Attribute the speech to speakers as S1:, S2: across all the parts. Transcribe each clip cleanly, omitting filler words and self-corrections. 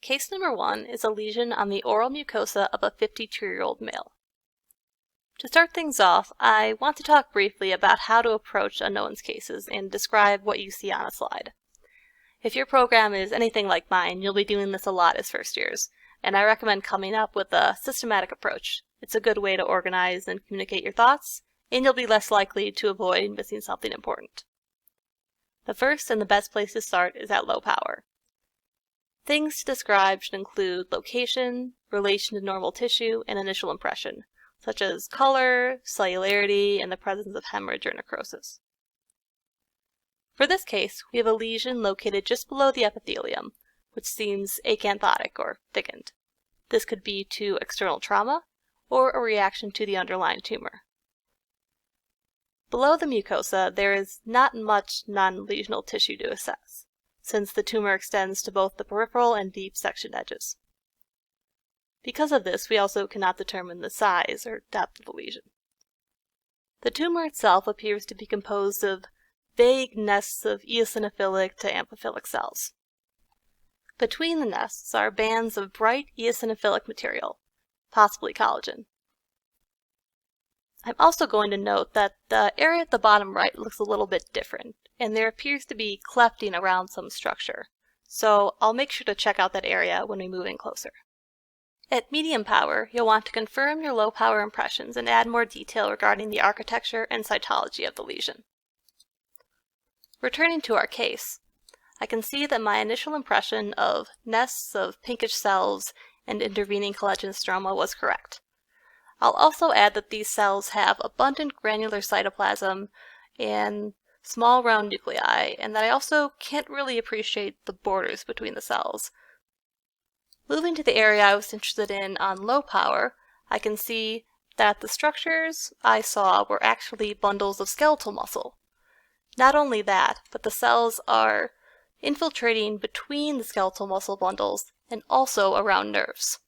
S1: Case number 1 is a lesion on the oral mucosa of a 52-year-old male. To start things off, I want to talk briefly about how to approach unknowns cases and describe what you see on a slide. If your program is anything like mine, you'll be doing this a lot as first years, and I recommend coming up with a systematic approach. It's a good way to organize and communicate your thoughts, and you'll be less likely to avoid missing something important. The first and the best place to start is at low power. Things to describe should include location, relation to normal tissue, and initial impression, such as color, cellularity, and the presence of hemorrhage or necrosis. For this case, we have a lesion located just below the epithelium, which seems acanthotic or thickened. This could be to external trauma or a reaction to the underlying tumor. Below the mucosa, there is not much non-lesional tissue to assess, since the tumor extends to both the peripheral and deep section edges. Because of this, we also cannot determine the size or depth of the lesion. The tumor itself appears to be composed of vague nests of eosinophilic to amphiphilic cells. Between the nests are bands of bright eosinophilic material, possibly collagen. I'm also going to note that the area at the bottom right looks a little bit different, and there appears to be clefting around some structure, so I'll make sure to check out that area when we move in closer. At medium power, you'll want to confirm your low power impressions and add more detail regarding the architecture and cytology of the lesion. Returning to our case, I can see that my initial impression of nests of pinkish cells and intervening collagen stroma was correct. I'll also add that these cells have abundant granular cytoplasm and small round nuclei, and that I also can't really appreciate the borders between the cells. Moving to the area I was interested in on low power, I can see that the structures I saw were actually bundles of skeletal muscle. Not only that, but the cells are infiltrating between the skeletal muscle bundles and also around nerves.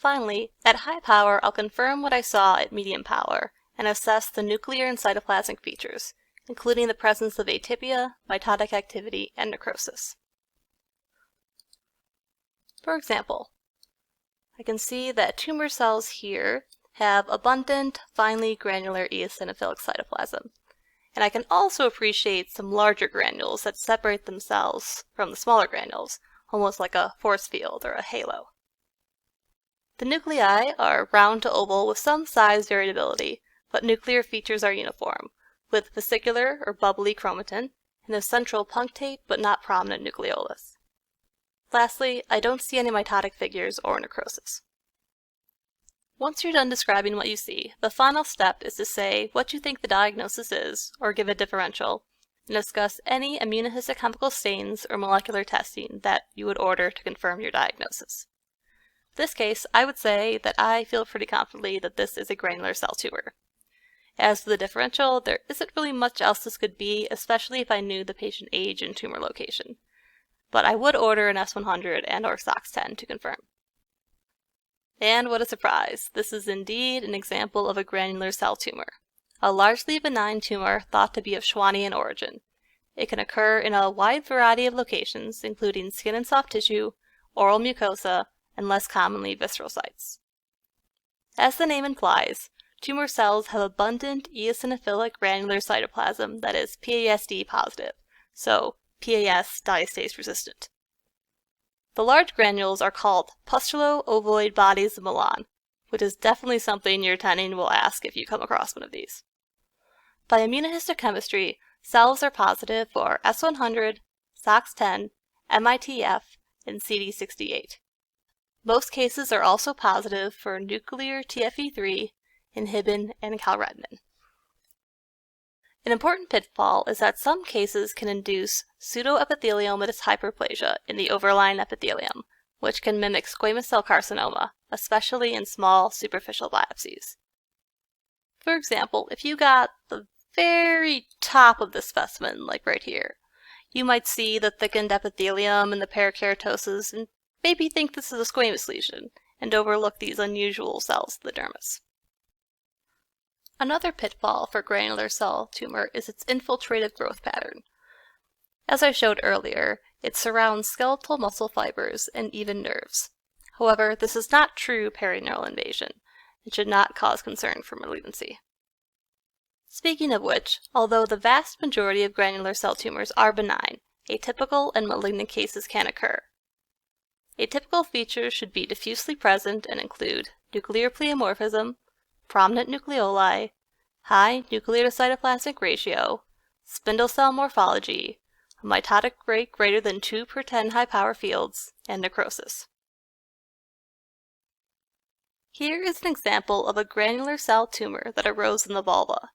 S1: Finally, at high power, I'll confirm what I saw at medium power and assess the nuclear and cytoplasmic features, including the presence of atypia, mitotic activity, and necrosis. For example, I can see that tumor cells here have abundant, finely granular eosinophilic cytoplasm, and I can also appreciate some larger granules that separate themselves from the smaller granules, almost like a force field or a halo. The nuclei are round to oval with some size variability, but nuclear features are uniform, with vesicular or bubbly chromatin and a central punctate but not prominent nucleolus. Lastly, I don't see any mitotic figures or necrosis. Once you're done describing what you see, the final step is to say what you think the diagnosis is, or give a differential, and discuss any immunohistochemical stains or molecular testing that you would order to confirm your diagnosis. In this case, I would say that I feel pretty confidently that this is a granular cell tumor. As for the differential, there isn't really much else this could be, especially if I knew the patient age and tumor location. But I would order an S100 and or SOX10 to confirm. And what a surprise! This is indeed an example of a granular cell tumor, a largely benign tumor thought to be of Schwannian origin. It can occur in a wide variety of locations, including skin and soft tissue, oral mucosa, and less commonly visceral sites. As the name implies, tumor cells have abundant eosinophilic granular cytoplasm that is PASD positive, so PAS diastase resistant. The large granules are called pustulo-ovoid bodies of Milan, which is definitely something your attending will ask if you come across one of these. By immunohistochemistry, cells are positive for S100, SOX10, MITF, and CD68. Most cases are also positive for nuclear TFE3, inhibin, and calretinin. An important pitfall is that some cases can induce pseudoepitheliomatous hyperplasia in the overlying epithelium, which can mimic squamous cell carcinoma, especially in small superficial biopsies. For example, if you got the very top of the specimen, like right here, you might see the thickened epithelium and the parakeratosis and maybe think this is a squamous lesion, and overlook these unusual cells of the dermis. Another pitfall for granular cell tumor is its infiltrative growth pattern. As I showed earlier, It surrounds skeletal muscle fibers and even nerves. However, this is not true perineural invasion. It should not cause concern for malignancy. Speaking of which, although the vast majority of granular cell tumors are benign, atypical and malignant cases can occur. Atypical features should be diffusely present and include nuclear pleomorphism, prominent nucleoli, high nuclear to cytoplasmic ratio, spindle cell morphology, a mitotic rate greater than 2/10 high power fields, and necrosis. Here is an example of a granular cell tumor that arose in the vulva.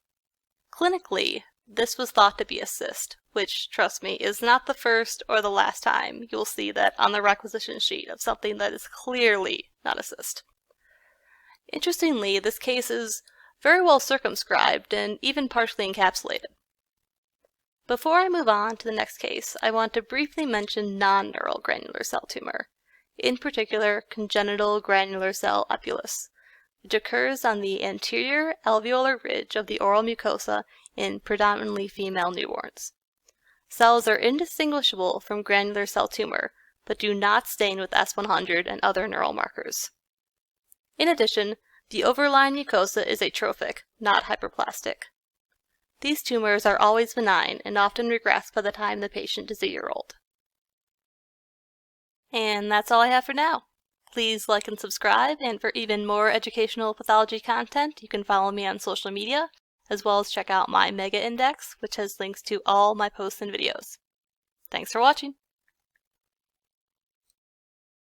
S1: Clinically, this was thought to be a cyst, which, trust me, is not the first or the last time you'll see that on the requisition sheet of something that is clearly not a cyst. Interestingly, this case is very well circumscribed and even partially encapsulated. Before I move on to the next case, I want to briefly mention non-neural granular cell tumor, in particular congenital granular cell epulis, which occurs on the anterior alveolar ridge of the oral mucosa in predominantly female newborns. Cells are indistinguishable from granular cell tumor, but do not stain with S100 and other neural markers. In addition, the overlying mucosa is atrophic, not hyperplastic. These tumors are always benign and often regress by the time the patient is a year old. And that's all I have for now. Please like and subscribe, and for even more educational pathology content, you can follow me on social media, as well as check out my Mega Index, which has links to all my posts and videos. Thanks for watching!